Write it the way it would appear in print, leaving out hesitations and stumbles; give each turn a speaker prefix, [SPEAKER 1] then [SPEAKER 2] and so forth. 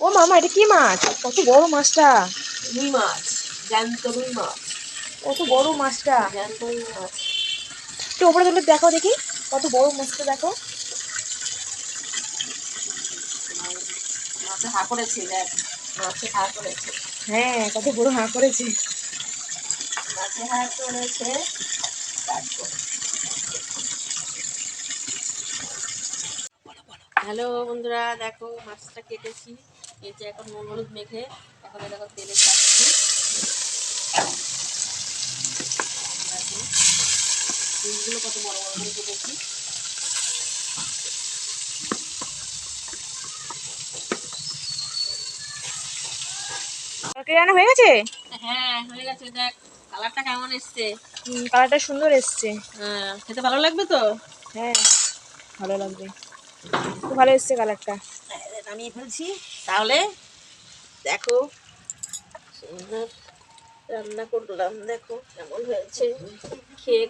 [SPEAKER 1] ও মামা, এটা কি মাছ? কত বড় মাছটা!
[SPEAKER 2] রুই মাছ, জ্যান্ত রুই মাছ।
[SPEAKER 1] কত বড় মাছটা!
[SPEAKER 2] জ্যান্ত রুই মাছ।
[SPEAKER 1] একটু ওপরে তুলে দেখো দেখি, কত বড় মাছটা দেখো।
[SPEAKER 2] মাছে হা করেছে, দেখ মাছে হা করেছে।
[SPEAKER 1] হ্যাঁ, কত বড় হাঁ করেছে।
[SPEAKER 2] মাছে হা করেছে। হ্যালো বন্ধুরা, দেখো মাছটা কেটেছি, কেটে এখন নুন হলুদ মেখে এখন দেখো তেলে ছাড়ছি। দেখো পিসগুলো কত বড় বড় করে কেটেছি।
[SPEAKER 1] তরকারি রান্না হয়ে গেছে?
[SPEAKER 2] হ্যাঁ হয়ে গেছে, দেখ কালারটা কেমন এসছে।
[SPEAKER 1] কালারটা সুন্দর এসছে।
[SPEAKER 2] হ্যাঁ, খেতে ভালো লাগবে তো।
[SPEAKER 1] হ্যাঁ, ভালো লাগবে, খুব ভালো এসছে কালারটা।
[SPEAKER 2] নামিয়ে ফেলছি তাহলে। দেখো সুন্দর রান্না করলাম, দেখো কেমন হয়েছে, খেয়ে